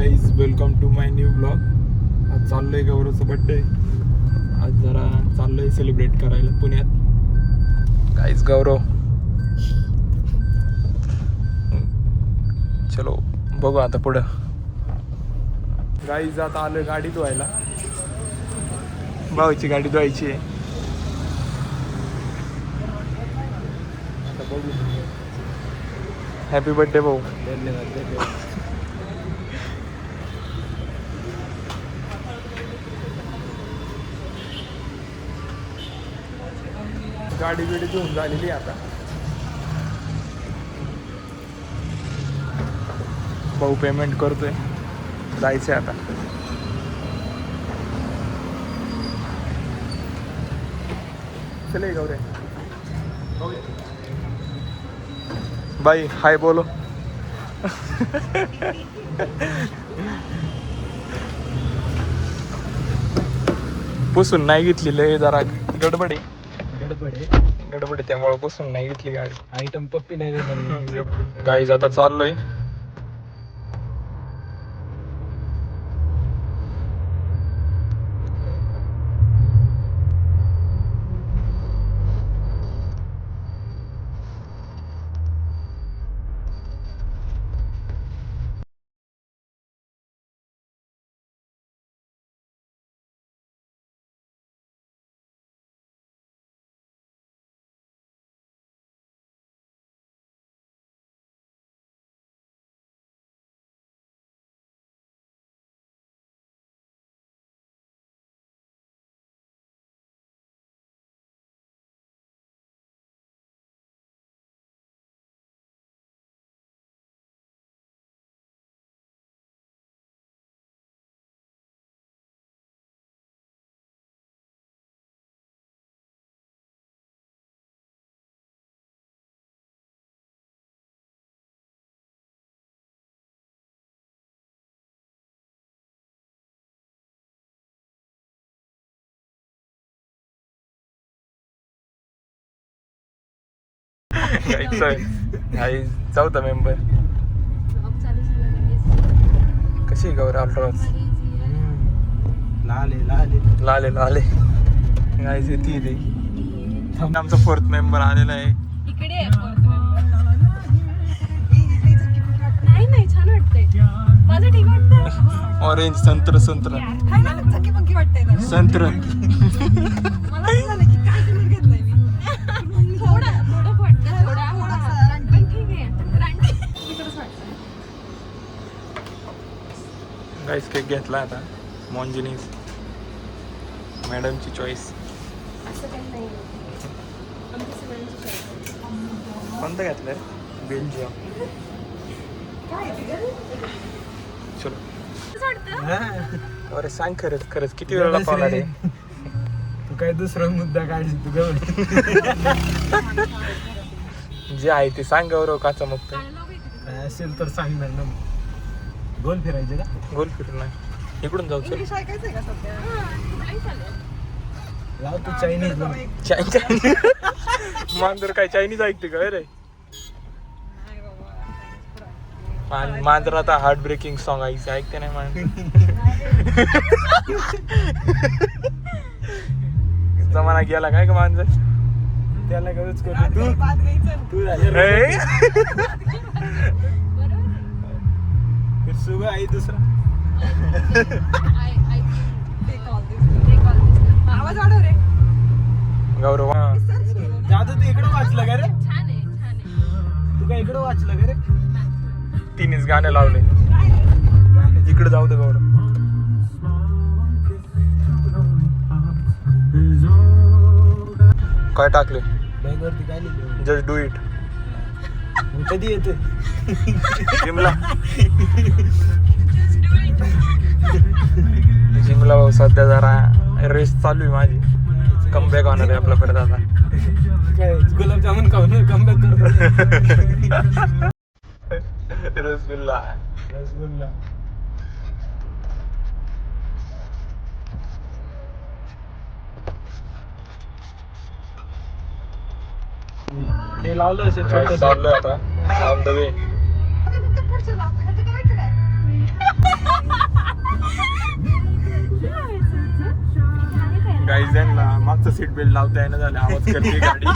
Guys, welcome to my new blog. आज चाललोय गौरवचा birthday. आज जरा चाललोय सेलिब्रेट करायला पुण्यात. गाईज गौरव, चलो बघू आता पुढं. गाईज आता आलोय गाडी धुवायला. भाऊची गाडी धुवायची आहे. आता बघू. हॅपी बर्थडे भाऊ. धन्यवाद. गाडी बिडी धुवून झालेली आता. भाऊ पेमेंट करतोय, जायचंय आता. चले गौरे. बाई हाय बोलो. पुसून नाही घेतलेलं, जरा गडबड आहे. त्यामुळे पुसून नाही घेतली गाडी. आयटम पप्पी नाही देणार. गाईज आता चाललोय. चौथा मेंबर. कशी गौर अल्ट्राज लाले गाईज येते ते. आमचा 4th मेंबर आलेला आहे. इकडे नाही छान वाटतंय. माझं ठीक वाटतंय. ऑरेंज संत्र संत्र. गाईस केक घेतला आता. मॉन्जिनीज मॅडमची चॉईस. असं काही नाही, आमच्या सगळ्यांची चॉईस. कोणतं घेतलंय? बेल्जियम. चलो. अरे सांग खरंच किती वेळा पाहणार आहे? तू काय दुसरा मुद्दा काढली तू गवळ. जे आहे ते सांग गौरव. का चमकतं काय असेल तर सांगणार ना. गोल फिरायचे का? गोल फिरून नाही, इकडून जाऊ. चल लाव तू चायनीज लाव. मांजर काय चायनीज ऐकते का रे? मांजर आता हार्ट ब्रेकिंग सॉंग ऐकते नाही मांजर. जमाना गेला काय का मांजर. त्याला करूच करतो तू फिर सुबह आई दूसरा. आवाज वाढव रे. गौरव जादू तू इकडं वाचलं का रे? छान आहे. तू काय इकडं वाचलं का रे? तिनेच गाणे लावले. इकडे जाऊ दे गौरव. काय टाकले? बॅगवरती काय लिहिलं? Just do it. कधी येते? जिमला भाऊ सध्या जरा रेस चालू आहे माझी. कमबॅक होणार आहे आपला परत आता. काय गुलाबजामुन खाऊन कमबॅक करतो? रसगुल्ला. हे लावलं असेल छोटं. चाललोय आता ऑन द वे. मागचं सीट बेल्ट लावता येणं झालं, आवाज करते गाडी.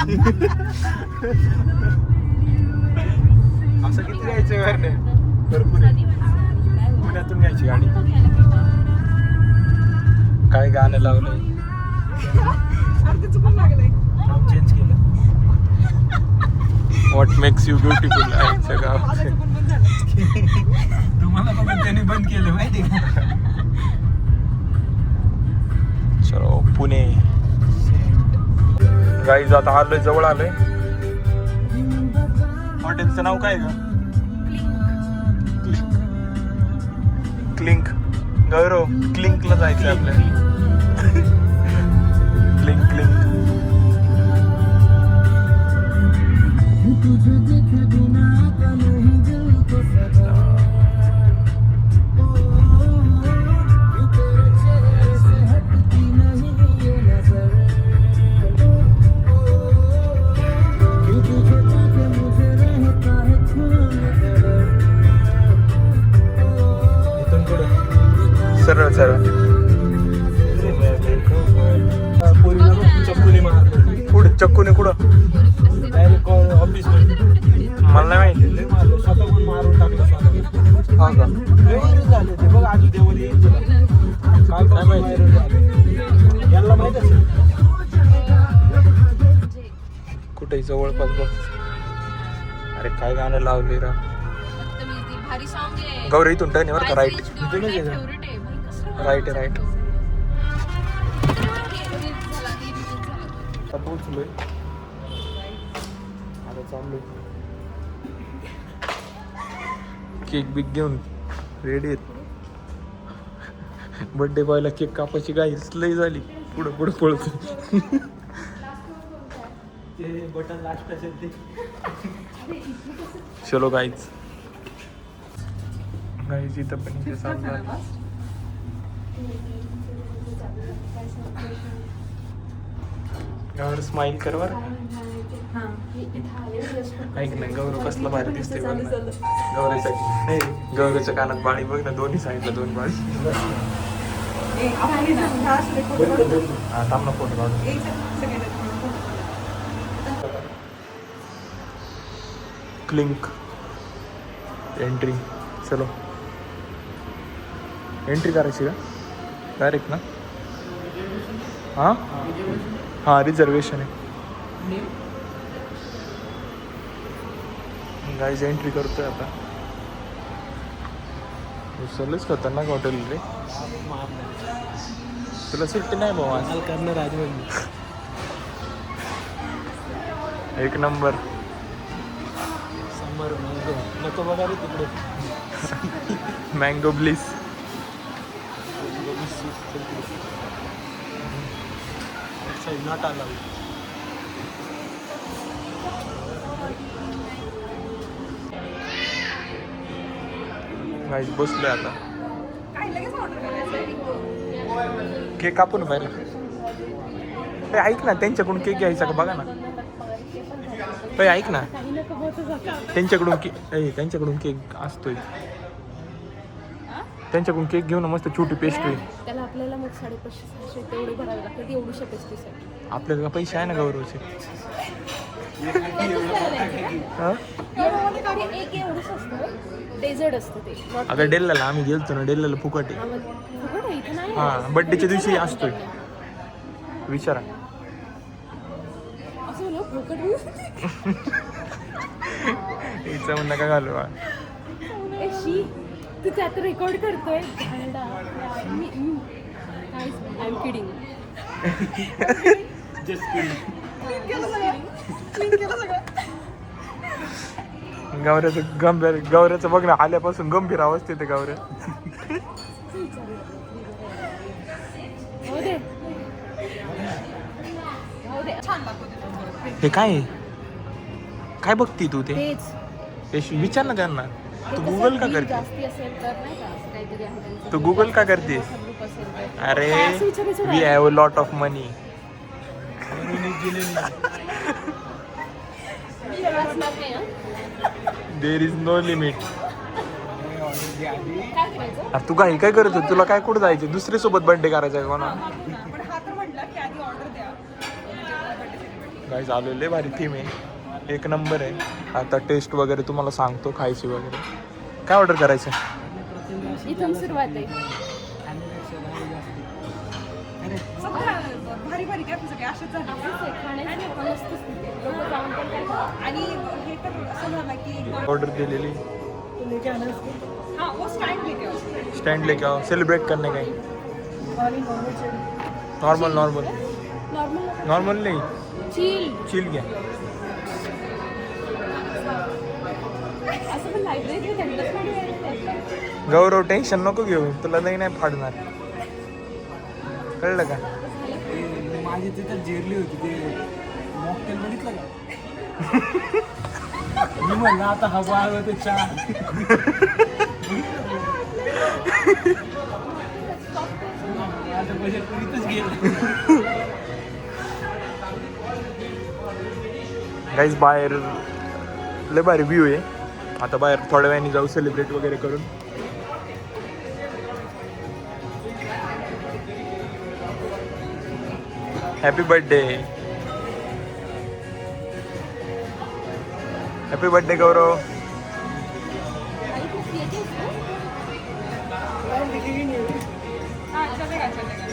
असं किती घ्यायचं घरने? भरपूर आहे. पुण्यातून घ्यायची गाडी. काय गाणं लावलंय? चेंज केलं. व्हॉट मेक्स यू ब्युटिफुल आहे गाव. तुम्हाला बघून त्यांनी बंद केलं माहिती का? चलो पुणे. गाईज आता आलोय, जवळ आलोय. हॉटेलचं नाव काय का? क्लिंक. गौरव, क्लिंकला जायचंय आपल्याला. Clink clink. सरळ सरळ चप्पूने मारलं कुठं चक्कूने कुठं? डायरेक्ट ऑफिस मध्ये मला नाही माहिती. लय मारलं, स्वतःहून मारून टाकलं स्वतःला. हा का? लय व्हायरल झाले ते बघ. आजू देवाला येईल तुला काय काय माहिती? व्हायरल झाले यांना माहित असेल. कुठे जवळपास बघ. अरे काय गाणं लावले रा. भारी सॉन्ग आहे. गौरी इथून टर्न वर का? राईट इथूनच आहे ना? राईट आहे राईट. आता पोहोचलोय. आता चाललोय. केक बिक घेऊन रेडी आहेत. बर्थडे बॉयला केक कापायची गाई लई झाली. पुढं पुढं पळतो. ते बटन लास्ट असेल ते. चलो गाईज. गाईज इथं पण इथे चालू. गौर स्माइल कर बर. ऐक ना, गौरव कसला भारी दिसते बघ ना. गौरीच्या नाही, गौरीच्या कानात बाळी बघ ना, दोन्ही साईडला दोन बाळी. हा थांब ना, फोटो काढू. Clink entry. चलो एंट्री करायची का डायरेक्ट ना? हां हां रिझर्वेशन आहे. गाईज एंट्री करतोय आता. उचलच खतरनाक हॉटेल रे. तुला सुट्टी नाही भाऊ आज? करणार राजवंदी एक नंबर. समर मँगो नको बघा रे तिकडे. Mango bliss. नॉट आला. गाईज बसलोय आता. केक कापून बाहेर. ते ऐक ना, त्यांच्याकडून केक घ्यायचा का बघा ना. पै ऐक ना, त्यांच्याकडून केक असतोय. त्यांच्याकडून केक घेऊन मस्त छोटी पेस्ट्री. त्याला आपल्याला मग 550-600 तेवढे भरावे लागतात एवढीशा पेस्ट्रीसाठी. आपल्याकडे का पैसे आहे ना गौरवचे? हा? एक एवढंच असतं, डेझर्ट असतं ते. अगं डेल्लाला आम्ही गेलतो ना, डेल्लाला फुकट आहे. फुकट आहे इथं नाही. हां बड्डेच्या दिवशी असतोय. विचारा. असं बोलू फुकट. हिचं म्हणणं का घालू बा. शी तू त्यात रेकॉर्ड करतोय. I am kidding. गौऱ्याचं बघ ना, आल्यापासून गंभीर अवस्थेत आहे गौऱ्या. हे काय काय बघती तू? ते विचार ना त्यांना. तू गुगल का करते? तू गुगल का करते? अरे we have a lot of money. There is no limit. तू काय करत? तुला काय कुठं जायचं? दुसऱ्या सोबत बर्थडे करायचा आहे कोणा? गाईज आलेले भारी थीम आहे, एक नंबर आहे. आता टेस्ट वगैरे तुम्हाला सांगतो, खायची वगैरे. काय ऑर्डर करायचं? इथून सुरुवात आहे. भारी भारी कॅफे सगळे असेच झाले असंच आहे, खाण्याचं पण असतंच तिथे. लोकं जाऊन पण काय खातात. आणि हे तर असं झालं की ऑर्डर दिलेली. हाँ वो स्टैंड लेके आओ. स्टैंड लेके आओ, सेलिब्रेट करने का ही. नॉर्मल नॉर्मल नॉर्मल नॉर्मल नहीं, चिल. चिल घ्या. असं पण लायब्ररीत थंडच पाणी आहे. गौरव टेन्शन नको घेऊ, तुला नाही फाडणार, कळलं का? माझी तिथं जिरली होती ते मॉकटेल बघितलं का? मी म्हणलं आता हवा आलं ते चहा. माझं बजेट पण इथंच गेलं. गाईज बाहेर लय भारी व्ह्यू आहे. आता बाहेर थोड्या वेळाने जाऊ सेलिब्रेट वगैरे करून. हॅपी बर्थडे, हॅपी बर्थडे गौरव.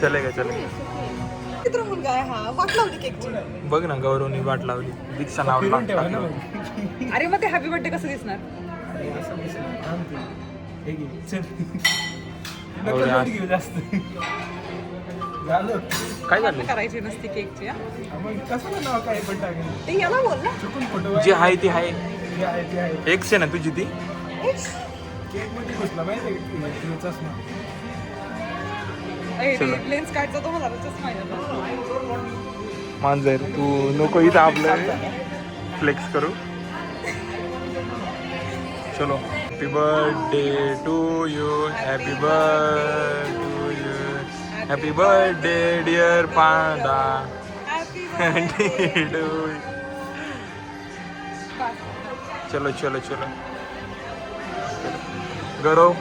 चलेगा चलेगा. मित्र मुलगा आहे हा, वाट लावली केकची. बघ ना, गौरवनी वाट लावली. दीक्षा नाव फिरून ठेवा ना टाकलं. अरे मग ते हॅपी बर्थडे कसं दिसणार? असं दिसलं. थांब ते. हे घे, चल. हो नको यार. लोड घेऊ जास्त. झालं. काय झालं? करायची नसती केकची हा. मग कसं नाव काय पण टाकेल ते याला बोल ना. चुकून फोटो जी आहे ती आहे. ते आहे ते आहे. एक से ना तुझी ती. केक मध्ये घुसला माहिती आहे का चष्मा. चला. लेन्स काढचा तो मला माहिती. मांजर तू नको इथं आपलं फ्लेक्स करू. चलो. Happy birthday to you, happy birthday to you, happy birthday dear panda. चलो चलो चलो. Gaurav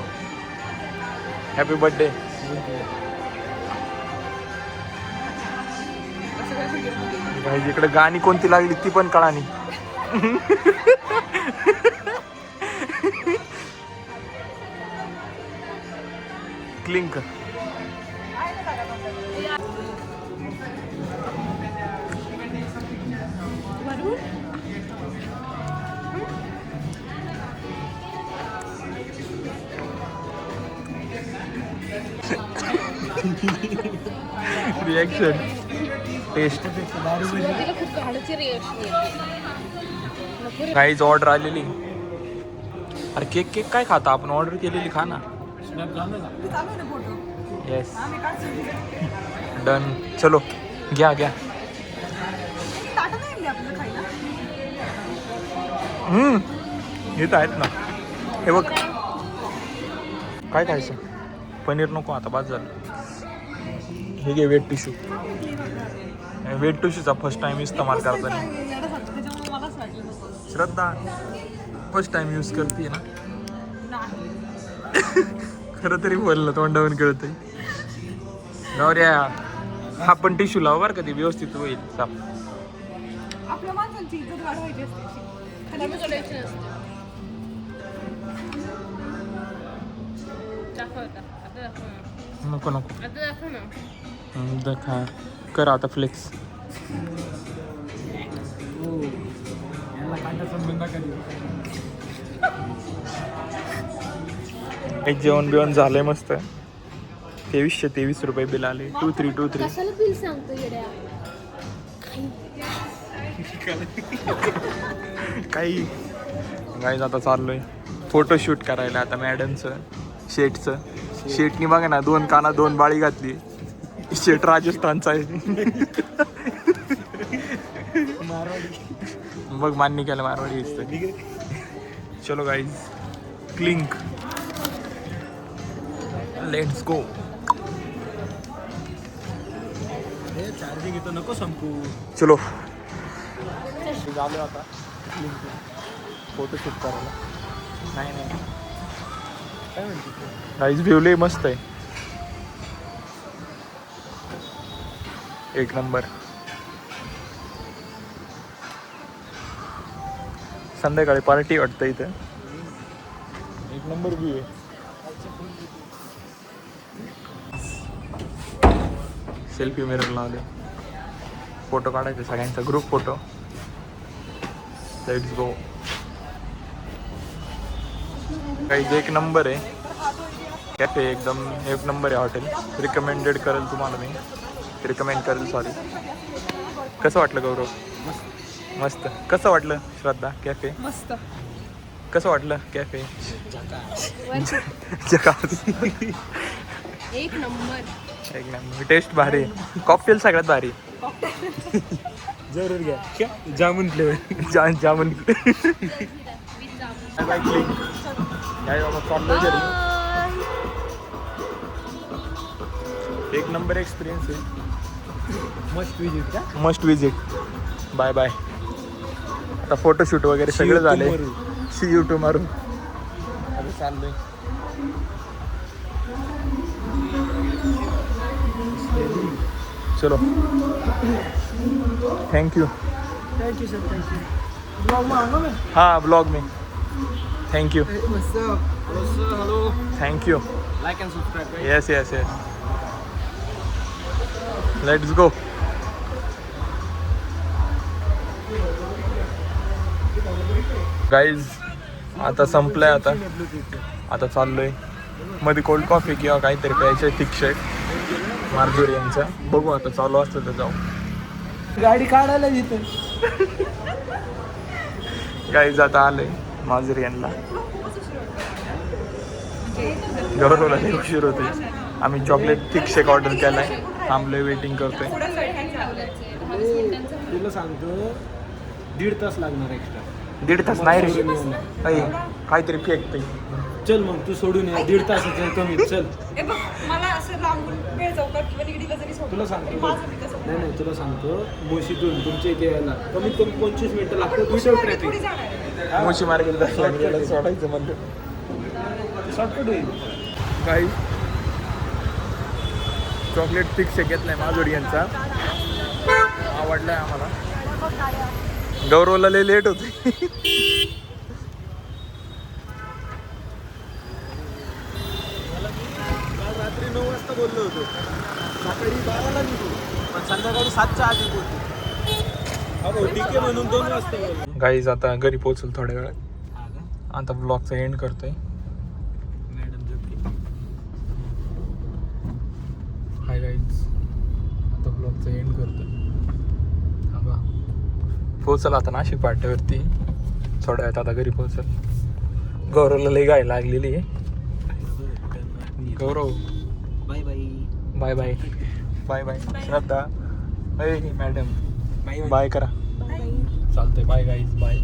happy birthday. इकडे गाणी कोणती लागली ती पण कळानी. क्लिंक. Reaction taste. सुरुवातीला खूप घाणची रिएक्शन येते. काहीच ऑर्डर आलेली. अरे केक केक काय खाता आपण, ऑर्डर केलेली खा ना. स्नॅप झालं का? चालू ना फोटो. येस आम्ही काढतो. डन. चलो घ्या घ्या. ताटं नाही आणली आपल्याला खायला. येत आहेत ना. हे बघ काय खायचं. पनीर नको आता, बाद झालं. हे घे वेट टिश्यू. वेट टिश्यूचा फर्स्ट टाइम इस्तेमाल करताना त्याच्यामुळे मलाच वाटलं नको. श्रद्धा फर्स्ट टाइम यूज करते ना. नाही. खरं तरी बोललं तोंडावून कळतंय. गौऱ्या हा पण टिश्यू लाव बरं का, ते व्यवस्थित होईल साफ. आपल्या माणसांची इज्जत वाढवायची असते. कधी करायची नसते. दाखव आता. आता दाखव ना. नको नको. आता दाखव ना. देखा कर आता फ्लेक्स. हो. याला कांदा संबंध कधी. एक जेवण बिवण झालंय मस्त. 2323 रुपये बिल आले. 2323. कशाला बिल सांगतो येड्या. काही गाईज आता चाललोय फोटोशूट करायला. आता मॅडमचं शेटचं. शेटनी बघा ना 2 काना 2 बाळी घातली. शेट राजस्थानचा आहे. बघ मान्य केलं मारवाडी दिसतंय. चलो guys clink. Let's go. Charging येतो नको संपू. चलो झालो आता फोटोशूट करायला. नाही नाही काय म्हणते गाईज व्ह्यू लय मस्त आहे. एक नंबर. संध्याकाळी पार्टी वाटतं इथं. एक नंबर व्यू आहे. सेल्फी मिरर लावले, फोटो काढायचे सगळ्यांचा ग्रुप फोटो. Let's go. काही एक नंबर आहे कॅफे, एकदम एक नंबर आहे हॉटेल. रिकमेंडेड करेल तुम्हाला मी, रिकमेंड करेल. सॉरी. कसं वाटलं गौरव? मस्त. कसं वाटलं श्रद्धा कॅफे? मस्त. कसं वाटलं कॅफे? एक नंबर. एक नंबर. टेस्ट भारी आहे. कॉकटेल सगळ्यात भारी. जरूर घ्या. Jamun flavour. Jamun. With jamun. काय बाबा चाललोय घरी. एक नंबर एक्सपिरियन्स आहे. मस्त विजिट का? Must visit. Bye bye. आता फोटोशूट वगैरे सगळं झाले. See you tomorrow. आता चाललोय. चलो. Thank you. Thank you sir. Thank you. Blog में आना मैं. हाँ ब्लॉग में. Thank you. Hello. Thank you. Like and subscribe. Yes yes yes. Let's go. Guys आता संपलंय. आता चाललोय. मध्ये कोल्ड कॉफी किंवा काहीतरी प्यायचं थिक शेक मार्जोरियनचा. बघू आता चालू असतं तर जाऊ. गाडी काढायला येते. गाईज आता आलंय मार्जोरियनला. गौरवला लई उशीर होते. आम्ही चॉकलेट थिक शेक ऑर्डर केलाय. थांबलोय, वेटिंग करतोय. तुला सांगतो 1.5 तास लागणार एक्स्ट्रा. 1.5 तास नाही रे. अय, काहीतरी फेकते. चल मग तू सोडून ये. 1.5 तासाचं कमी. चल. ए बघ, मला असं लांबून वेळ चौकात किंवा निगडीला जरी सोडलं तुला सांगतो. माझं मी कसं नाही तुला सांगतो मुशीतून तुमच्या इथे यायला कमीत कमी 25 मिनिटं लागतात विदाउट थोडी ट्रॅफिक. जाणार आहे. मुशी मार्केट सोडायचं म्हणलं. शॉर्टकट होईल. काही चॉकलेट फिक्स घेतलाय माजोरियनचा. आवडलाय आम्हाला. गौरवला लय लेट होते. रात्री 9 वाजता बोललो होतो. सकाळी 12ला निघू पण संध्याकाळी 7च्या आधी बोलतो. ठीक आहे म्हणून 2 वाजता बोललो. गाईज आता घरी पोहोचल थोड्या वेळात. आता ब्लॉगचा एंड करतोय. हाय गाईज, आता ब्लॉगचा एंड करतोय. थांबा. पोहोचल आता नाशिक पाट्यावरती. थोड्या वेळात आता घरी पोहोचल. गौरवला लई गाय लागलेली आहे. Gaurav bye bye. Bye bye. Bye bye. Shraddha. अय मॅडम बाय बाय करा. चालतंय. Bye guys. बाय.